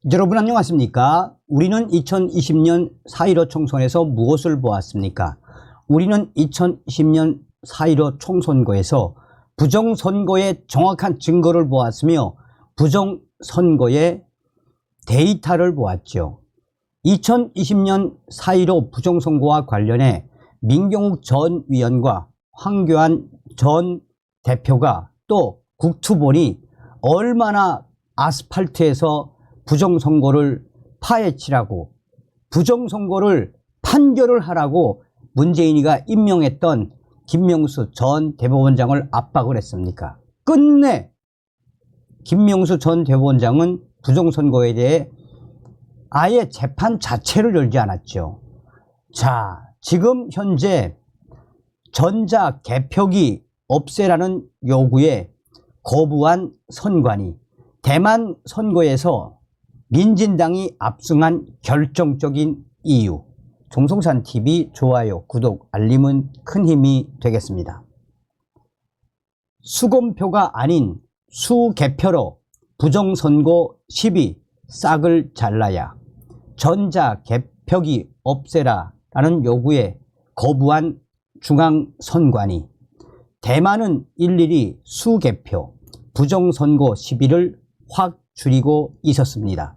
여러분 안녕하십니까? 우리는 2020년 4.15 총선에서 무엇을 보았습니까? 우리는 2020년 4.15 총선거에서 부정선거의 정확한 증거를 보았으며 부정선거의 데이터를 보았죠. 2020년 4.15 부정선거와 관련해 민경욱 전 위원과 황교안 전 대표가 또 국투본이 얼마나 아스팔트에서 부정선거를 파헤치라고 부정선거를 판결을 하라고 문재인이가 임명했던 김명수 전 대법원장을 압박을 했습니까? 끝내 김명수 전 대법원장은 부정선거에 대해 아예 재판 자체를 열지 않았죠. 자, 지금 현재 전자개표기 없애라는 요구에 거부한 선관위, 대만 선거에서 민진당이 압승한 결정적인 이유. 종송산TV 좋아요, 구독, 알림은 큰 힘이 되겠습니다. 수검표가 아닌 수개표로 부정선거 시비 싹을 잘라야 전자개표기 없애라 라는 요구에 거부한 중앙선관위, 대만은 일일이 수개표, 부정선거 시비를 확 줄이고 있었습니다.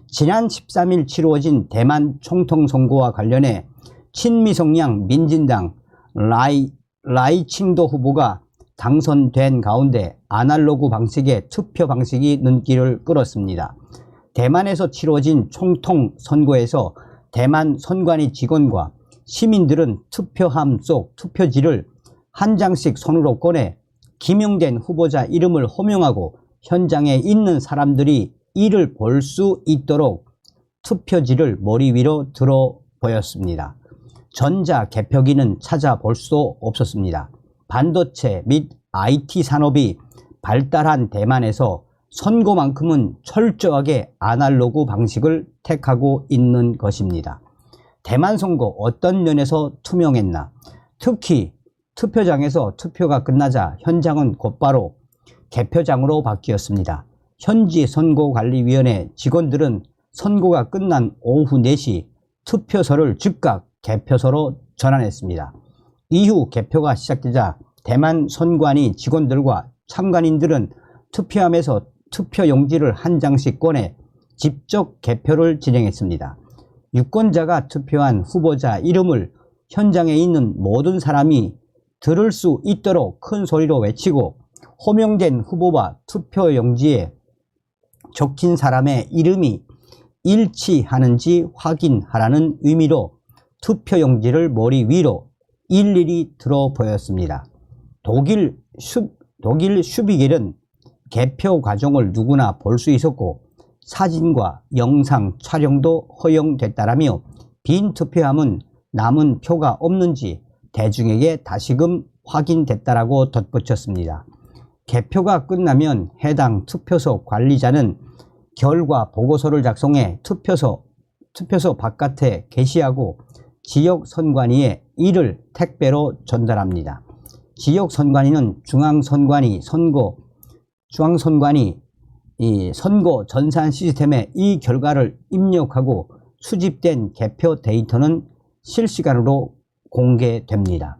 지난 13일 치루어진 대만 총통선거와 관련해 친미성향 민진당 라이칭도 후보가 당선된 가운데 아날로그 방식의 투표 방식이 눈길을 끌었습니다. 대만에서 치루어진 총통선거에서 대만 선관위 직원과 시민들은 투표함 속 투표지를 한 장씩 손으로 꺼내 기명된 후보자 이름을 호명하고 현장에 있는 사람들이 이를 볼 수 있도록 투표지를 머리 위로 들어 보였습니다. 전자개표기는 찾아볼 수 없었습니다. 반도체 및 IT 산업이 발달한 대만에서 선거만큼은 철저하게 아날로그 방식을 택하고 있는 것입니다. 대만 선거 어떤 면에서 투명했나? 특히 투표장에서 투표가 끝나자 현장은 곧바로 개표장으로 바뀌었습니다. 현지 선거관리위원회 직원들은 선거가 끝난 오후 4시 투표소를 즉각 개표소로 전환했습니다. 이후 개표가 시작되자 대만 선관위 직원들과 참관인들은 투표함에서 투표용지를 한 장씩 꺼내 직접 개표를 진행했습니다. 유권자가 투표한 후보자 이름을 현장에 있는 모든 사람이 들을 수 있도록 큰 소리로 외치고 호명된 후보와 투표용지에 적힌 사람의 이름이 일치하는지 확인하라는 의미로 투표용지를 머리 위로 일일이 들어 보였습니다. 독일 슈비겔은 개표 과정을 누구나 볼 수 있었고 사진과 영상 촬영도 허용됐다라며 빈 투표함은 남은 표가 없는지 대중에게 다시금 확인됐다라고 덧붙였습니다. 개표가 끝나면 해당 투표소 관리자는 결과 보고서를 작성해 투표소 바깥에 게시하고 지역 선관위에 이를 택배로 전달합니다. 지역 선관위는 중앙선관위 선거 전산 시스템에 이 결과를 입력하고 수집된 개표 데이터는 실시간으로 공개됩니다.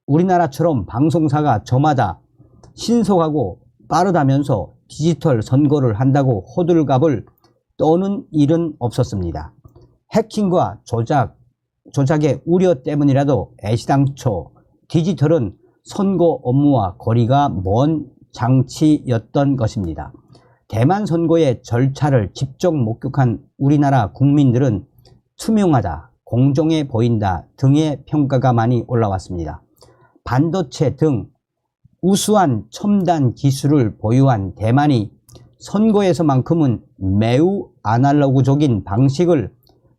우리나라처럼 방송사가 저마다 신속하고 빠르다면서 디지털 선거를 한다고 호들갑을 떠는 일은 없었습니다. 해킹과 조작의 우려 때문이라도 애시당초 디지털은 선거 업무와 거리가 먼 장치였던 것입니다. 대만 선거의 절차를 직접 목격한 우리나라 국민들은 투명하다, 공정해 보인다 등의 평가가 많이 올라왔습니다. 반도체 등 우수한 첨단 기술을 보유한 대만이 선거에서만큼은 매우 아날로그적인 방식을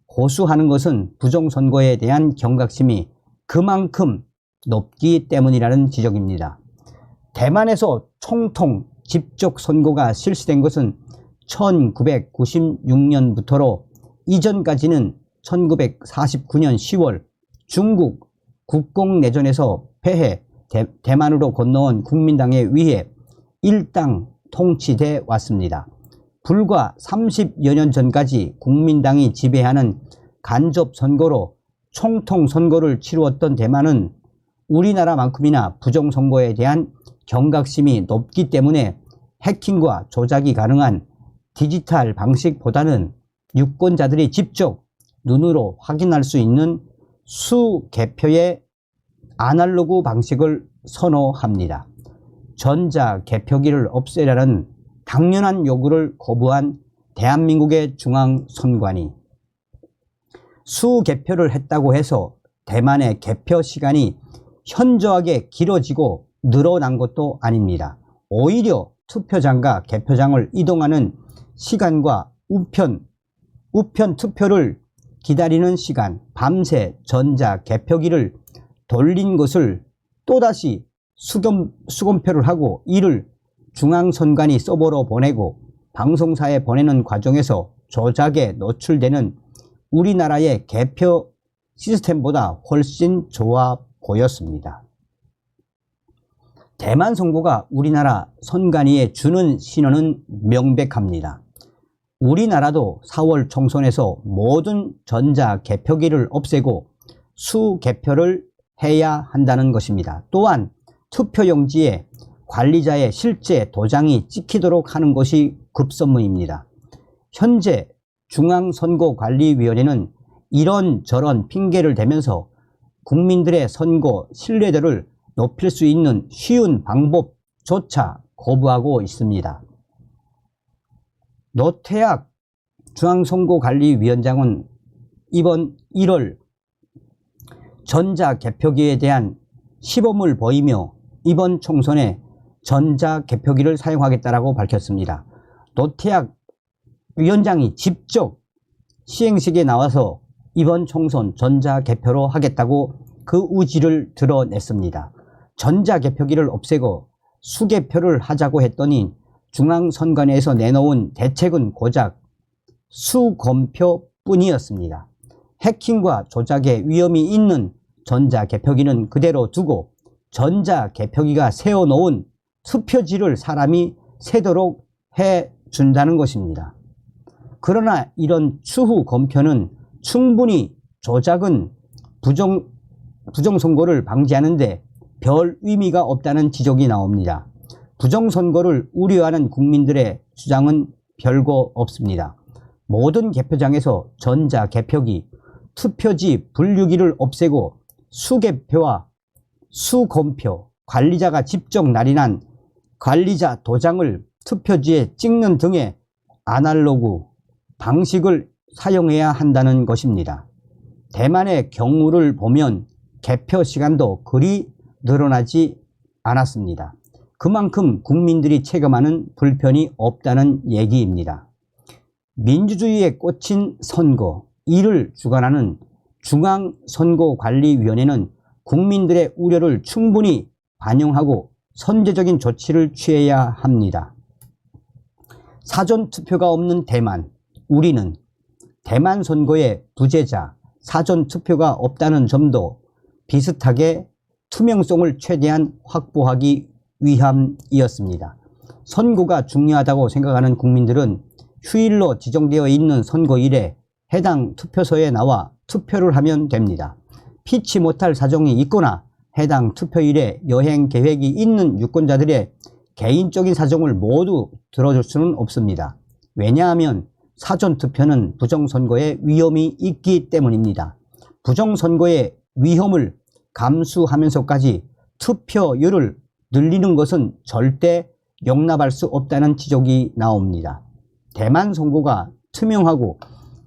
고수하는 것은 부정선거에 대한 경각심이 그만큼 높기 때문이라는 지적입니다. 대만에서 총통 직접 선거가 실시된 것은 1996년부터로 이전까지는 1949년 10월 중국 국공내전에서 패해 대만으로 건너온 국민당에 의해 일당 통치돼 왔습니다. 불과 30여 년 전까지 국민당이 지배하는 간접 선거로 총통 선거를 치루었던 대만은 우리나라만큼이나 부정선거에 대한 경각심이 높기 때문에 해킹과 조작이 가능한 디지털 방식보다는 유권자들이 직접 눈으로 확인할 수 있는 수개표의 아날로그 방식을 선호합니다. 전자개표기를 없애라는 당연한 요구를 거부한 대한민국의 중앙선관위. 수개표를 했다고 해서 대만의 개표 시간이 현저하게 길어지고 늘어난 것도 아닙니다. 오히려 투표장과 개표장을 이동하는 시간과 우편 투표를 기다리는 시간, 밤새 전자개표기를 돌린 것을 또다시 수검표를 하고 이를 중앙선관위 서버로 보내고 방송사에 보내는 과정에서 조작에 노출되는 우리나라의 개표 시스템보다 훨씬 좋아 보였습니다. 대만 선거가 우리나라 선관위에 주는 신호는 명백합니다. 우리나라도 4월 총선에서 모든 전자개표기를 없애고 수개표를 해야 한다는 것입니다. 또한 투표용지에 관리자의 실제 도장이 찍히도록 하는 것이 급선무입니다. 현재 중앙선거관리위원회는 이런저런 핑계를 대면서 국민들의 선거 신뢰도를 높일 수 있는 쉬운 방법조차 거부하고 있습니다. 노태악 중앙선거관리위원장은 이번 1월 전자개표기에 대한 시범을 보이며 이번 총선에 전자개표기를 사용하겠다고 밝혔습니다. 노태악 위원장이 직접 시행식에 나와서 이번 총선 전자개표로 하겠다고 그 의지를 드러냈습니다. 전자개표기를 없애고 수개표를 하자고 했더니 중앙선관위에서 내놓은 대책은 고작 수검표뿐이었습니다. 해킹과 조작의 위험이 있는 전자개표기는 그대로 두고 전자개표기가 세워놓은 투표지를 사람이 세도록 해준다는 것입니다. 그러나 이런 추후 검표는 충분히 조작은 부정선거를 방지하는데 별 의미가 없다는 지적이 나옵니다. 부정선거를 우려하는 국민들의 주장은 별거 없습니다. 모든 개표장에서 전자개표기, 투표지 분류기를 없애고 수개표와 수검표, 관리자가 직접 날인한 관리자 도장을 투표지에 찍는 등의 아날로그 방식을 사용해야 한다는 것입니다. 대만의 경우를 보면 개표 시간도 그리 늘어나지 않았습니다. 그만큼 국민들이 체감하는 불편이 없다는 얘기입니다. 민주주의에 꽂힌 선거, 이를 주관하는 중앙선거관리위원회는 국민들의 우려를 충분히 반영하고 선제적인 조치를 취해야 합니다. 사전투표가 없는 대만, 우리는 대만 선거의 부재자, 사전투표가 없다는 점도 비슷하게 투명성을 최대한 확보하기 위함이었습니다. 선거가 중요하다고 생각하는 국민들은 휴일로 지정되어 있는 선거일에 해당 투표소에 나와 투표를 하면 됩니다. 피치 못할 사정이 있거나 해당 투표일에 여행 계획이 있는 유권자들의 개인적인 사정을 모두 들어줄 수는 없습니다. 왜냐하면 사전투표는 부정선거의 위험이 있기 때문입니다. 부정선거의 위험을 감수하면서까지 투표율을 늘리는 것은 절대 용납할 수 없다는 지적이 나옵니다. 대만 선거가 투명하고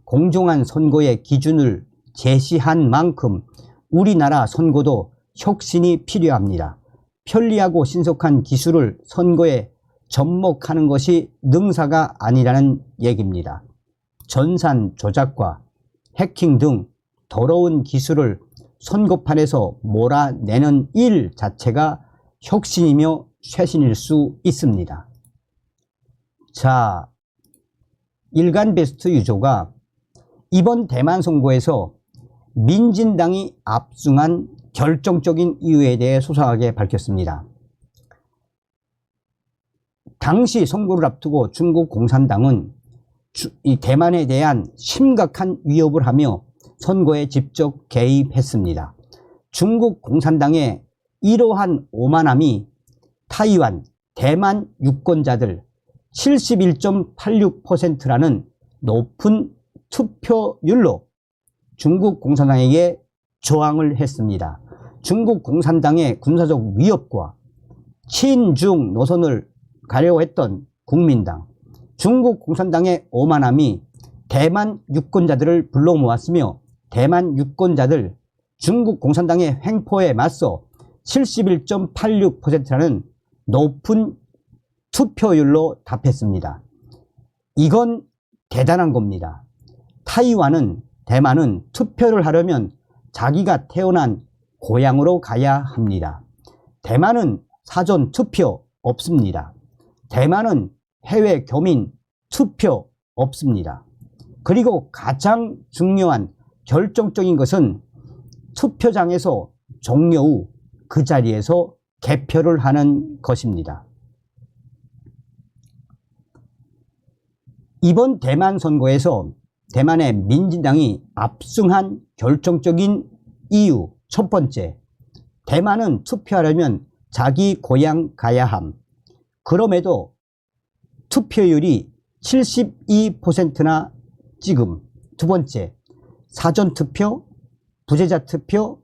공정한 선거의 기준을 제시한 만큼 우리나라 선거도 혁신이 필요합니다. 편리하고 신속한 기술을 선거에 접목하는 것이 능사가 아니라는 얘기입니다. 전산 조작과 해킹 등 더러운 기술을 선거판에서 몰아내는 일 자체가 혁신이며 쇄신일 수 있습니다. 자, 일간베스트 유저가 이번 대만 선거에서 민진당이 압승한 결정적인 이유에 대해 소상하게 밝혔습니다. 당시 선거를 앞두고 중국 공산당은 이 대만에 대한 심각한 위협을 하며 선거에 직접 개입했습니다. 중국 공산당의 이러한 오만함이 타이완, 대만 유권자들 71.86%라는 높은 투표율로 중국 공산당에게 저항을 했습니다. 중국 공산당의 군사적 위협과 친중 노선을 가려고 했던 국민당, 중국 공산당의 오만함이 대만 유권자들을 불러 모았으며 대만 유권자들 중국 공산당의 횡포에 맞서 71.86%라는 높은 투표율로 답했습니다. 이건 대단한 겁니다. 타이완은, 대만은 투표를 하려면 자기가 태어난 고향으로 가야 합니다. 대만은 사전 투표 없습니다. 대만은 해외 교민 투표 없습니다. 그리고 가장 중요한 결정적인 것은 투표장에서 종료 후 그 자리에서 개표를 하는 것입니다. 이번 대만 선거에서 대만의 민진당이 압승한 결정적인 이유 첫 번째, 대만은 투표하려면 자기 고향 가야 함. 그럼에도 투표율이 72%나 지금. 두 번째, 사전투표, 부재자 투표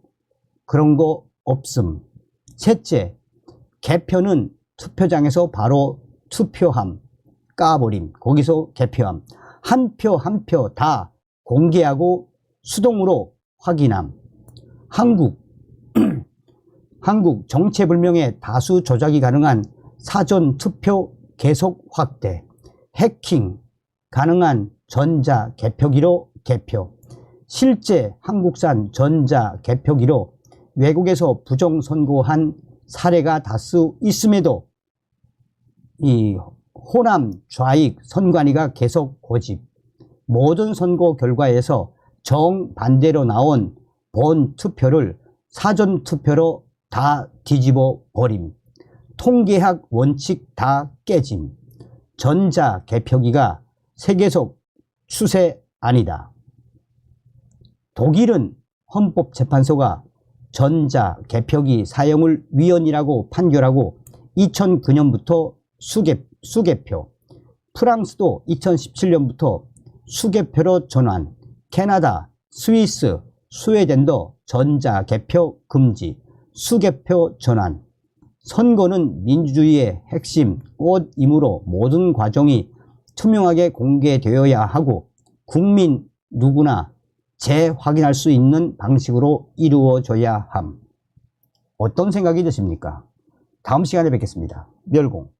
그런 거 없음. 셋째, 개표는 투표장에서 바로 투표함. 까버림. 거기서 개표함. 한 표 한 표 다 공개하고 수동으로 확인함. 한국 정체불명의 다수 조작이 가능한 사전투표 계속 확대. 해킹 가능한 전자개표기로 개표. 실제 한국산 전자개표기로 외국에서 부정선거한 사례가 다수 있음에도 이 호남 좌익 선관위가 계속 고집. 모든 선거 결과에서 정반대로 나온 본 투표를 사전투표로 다 뒤집어 버림. 통계학 원칙 다 깨짐. 전자개표기가 세계적 추세 아니다. 독일은 헌법재판소가 전자개표기 사용을 위헌이라고 판결하고 2009년부터 수개표, 프랑스도 2017년부터 수개표로 전환, 캐나다, 스위스, 스웨덴도 전자개표 금지, 수개표 전환. 선거는 민주주의의 핵심 꽃이므로 모든 과정이 투명하게 공개되어야 하고 국민 누구나 재확인할 수 있는 방식으로 이루어져야 함. 어떤 생각이 드십니까? 다음 시간에 뵙겠습니다. 멸공.